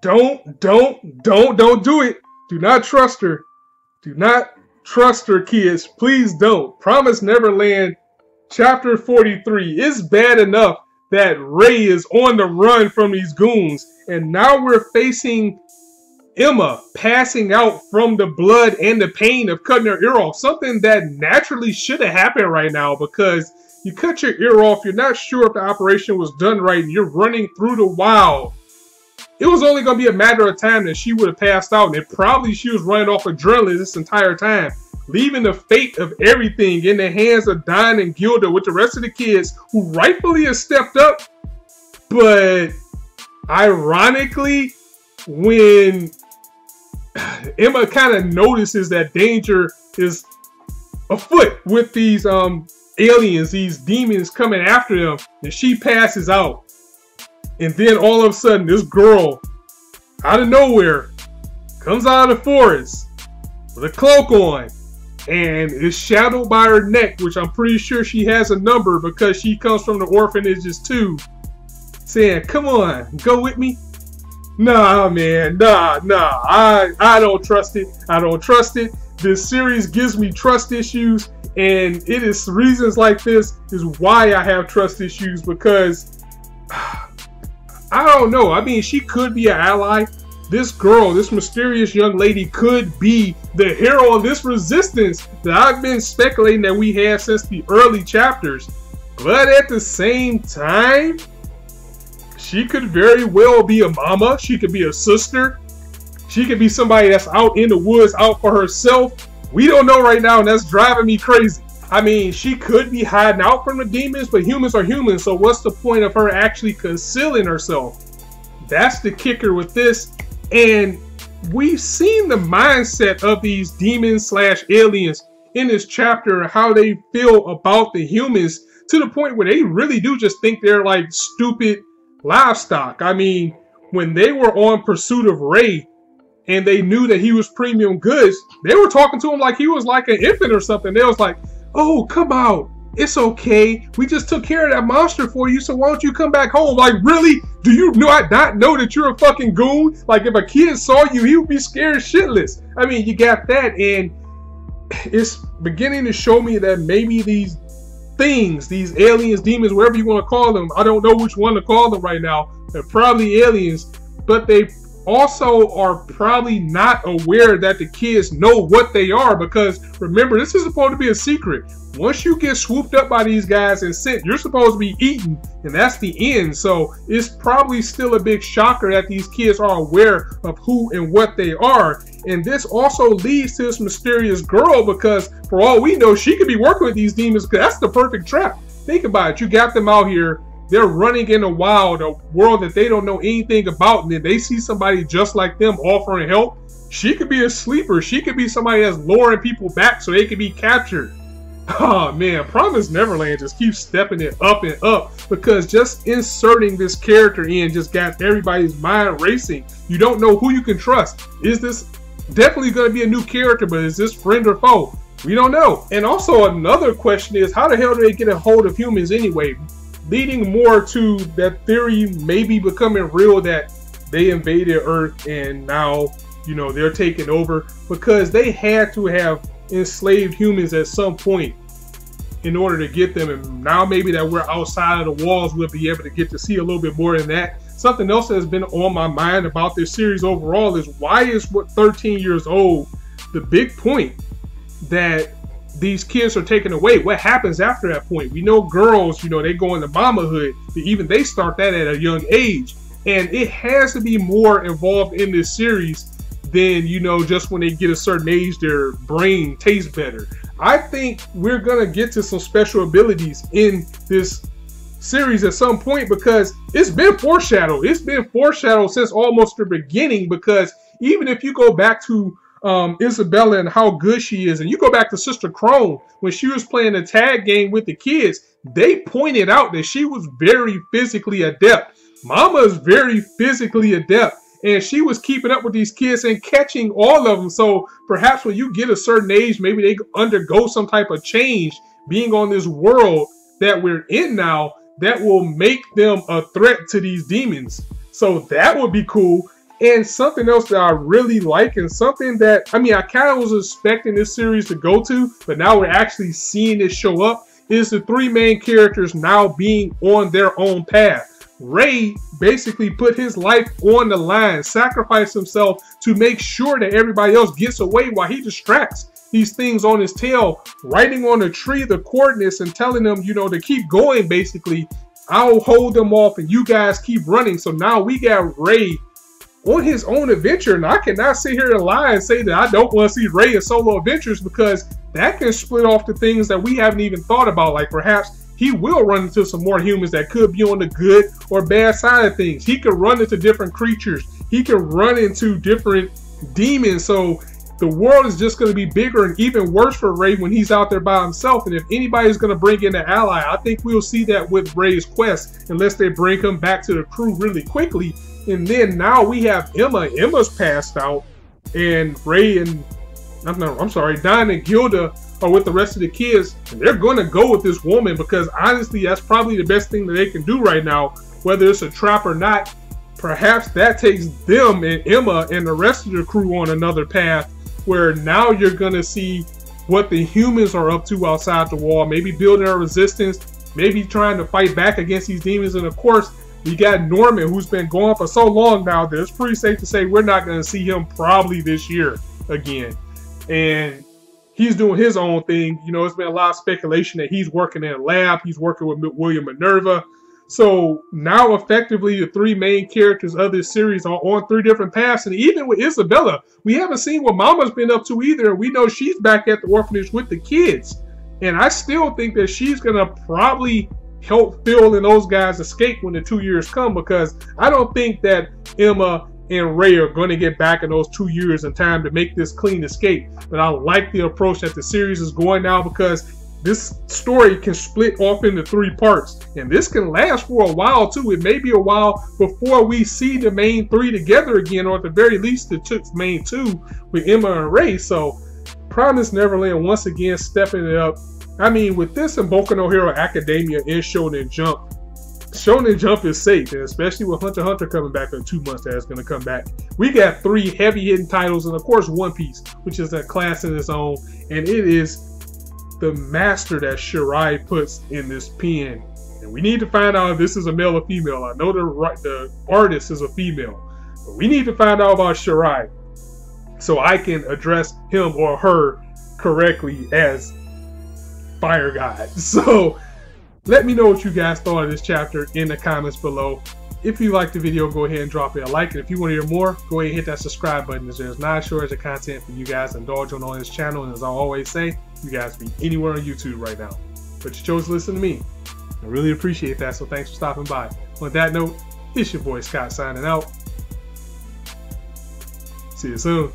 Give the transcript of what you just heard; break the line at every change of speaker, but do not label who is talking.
Don't do it. Do not trust her. Do not trust her, kids. Please don't. Promised Neverland Chapter 43. It's bad enough that Ray is on the run from these goons, and now we're facing Emma passing out from the blood and the pain of cutting her ear off. Something that naturally should have happened right now, because you cut your ear off, you're not sure if the operation was done right, and you're running through the wild. It was only going to be a matter of time that she would have passed out, and probably she was running off adrenaline this entire time, leaving the fate of everything in the hands of Don and Gilda with the rest of the kids who rightfully have stepped up. But ironically, when Emma kind of notices that danger is afoot with these aliens, these demons coming after them, and she passes out. And then all of a sudden, this girl, out of nowhere, comes out of the forest with a cloak on and is shadowed by her neck, which I'm pretty sure she has a number because she comes from the orphanages too, saying, "Come on, go with me." Nah, man, nah. I don't trust it. I don't trust it. This series gives me trust issues, and it is reasons like this is why I have trust issues, because I don't know. I mean, she could be an ally. This girl, this mysterious young lady, could be the hero of this resistance that I've been speculating that we have since the early chapters. But at the same time, she could very well be a mama. She could be a sister. She could be somebody that's out in the woods, out for herself. We don't know right now, and that's driving me crazy. I mean, she could be hiding out from the demons, but humans are humans, so what's the point of her actually concealing herself? That's the kicker with this. And we've seen the mindset of these demons slash aliens in this chapter, and how they feel about the humans, to the point where they really do just think they're like stupid livestock. I mean, when they were on pursuit of Ray and they knew that he was premium goods, they were talking to him like he was like an infant or something. They was like, "Oh, come out. It's okay. We just took care of that monster for you, so why don't you come back home?" Like, really? Do you not know that you're a fucking goon? Like, if a kid saw you, he would be scared shitless. I mean, you got that, and it's beginning to show me that maybe these things, these aliens, demons, whatever you want to call them, I don't know which one to call them right now, they're probably aliens, but they also are probably not aware that the kids know what they are, because remember, this is supposed to be a secret. Once you get swooped up by these guys and sent, you're supposed to be eaten, and that's the end. So it's probably still a big shocker that these kids are aware of who and what they are. And this also leads to this mysterious girl, because for all we know, she could be working with these demons, because that's the perfect trap. Think about it. You got them out here. They're running in the wild, a world that they don't know anything about, and then they see somebody just like them offering help. She could be a sleeper. She could be somebody that's luring people back so they can be captured. Oh man, Promised Neverland just keeps stepping it up and up, because just inserting this character in just got everybody's mind racing. You don't know who you can trust. Is this definitely going to be a new character, but is this friend or foe? We don't know. And also another question is, how the hell do they get a hold of humans anyway? Leading more to that theory maybe becoming real, that they invaded Earth and now, you know, they're taking over, because they had to have enslaved humans at some point in order to get them. And now maybe that we're outside of the walls, we'll be able to get to see a little bit more than that. Something else that's been on my mind about this series overall is, why is 13 years old the big point that these kids are taken away? What happens after that point? We know girls, you know, they go into mamahood, even they start that at a young age, and it has to be more involved in this series than, you know, just when they get a certain age their brain tastes better. I think we're gonna get to some special abilities in this series at some point, because it's been foreshadowed. It's been foreshadowed since almost the beginning, because even if you go back to Isabella and how good she is, and you go back to Sister Crone when she was playing the tag game with the kids, they pointed out that she was very physically adept. Mama is very physically adept, and she was keeping up with these kids and catching all of them. So perhaps when you get a certain age, maybe they undergo some type of change being on this world that we're in now, that will make them a threat to these demons. So that would be cool. And something else that I really like, and something that, I mean, I kind of was expecting this series to go to, but now we're actually seeing it show up, is the three main characters now being on their own path. Ray basically put his life on the line, sacrificed himself to make sure that everybody else gets away while he distracts these things on his tail, writing on a tree the coordinates and telling them, you know, to keep going basically. I'll hold them off and you guys keep running. So now we got Ray on his own adventure, and I cannot sit here and lie and say that I don't want to see Ray in solo adventures, because that can split off to things that we haven't even thought about. Like perhaps he will run into some more humans that could be on the good or bad side of things. He could run into different creatures. He could run into different demons. So the world is just going to be bigger and even worse for Ray when he's out there by himself. And if anybody's going to bring in an ally, I think we'll see that with Ray's quest, unless they bring him back to the crew really quickly. And then now we have Emma. Emma's passed out, and Ray and Don and Gilda are with the rest of the kids, and they're going to go with this woman, because honestly, that's probably the best thing that they can do right now, whether it's a trap or not. Perhaps that takes them and Emma and the rest of the crew on another path, where now you're going to see what the humans are up to outside the wall, maybe building a resistance, maybe trying to fight back against these demons. And of course, we got Norman, who's been going for so long now that it's pretty safe to say we're not going to see him probably this year again. And he's doing his own thing. You know, it's been a lot of speculation that he's working in a lab. He's working with William Minerva. So now effectively the three main characters of this series are on three different paths. And even with Isabella, we haven't seen what Mama's been up to either. We know she's back at the orphanage with the kids. And I still think that she's going to probably help Phil and those guys escape when the 2 years come, because I don't think that Emma and Ray are going to get back in those 2 years in time to make this clean escape. But I like the approach that the series is going now, because this story can split off into 3 parts, and this can last for a while too. It may be a while before we see the main 3 together again, or at the very least the main 2 with Emma and Ray. So Promised Neverland once again stepping it up. I mean, with this and Boku no Hero Academia and Shonen Jump, Shonen Jump is safe, and especially with Hunter x Hunter coming back in 2 months, that's going to come back. We got 3 heavy-hitting titles, and of course One Piece, which is a class in its own, and it is the master that Shirai puts in this pen. And we need to find out if this is a male or female. I know the artist is a female, but we need to find out about Shirai so I can address him or her correctly as Fire God. So let me know what you guys thought of this chapter in the comments below. If you liked the video, go ahead and drop it a like. And if you want to hear more, go ahead and hit that subscribe button, as there's 9 shortage of content for you guys to indulge on this channel. And as I always say, you guys be anywhere on YouTube right now, but you chose to listen to me. I really appreciate that, so thanks for stopping by. On that note, it's your boy Scott signing out. See you soon.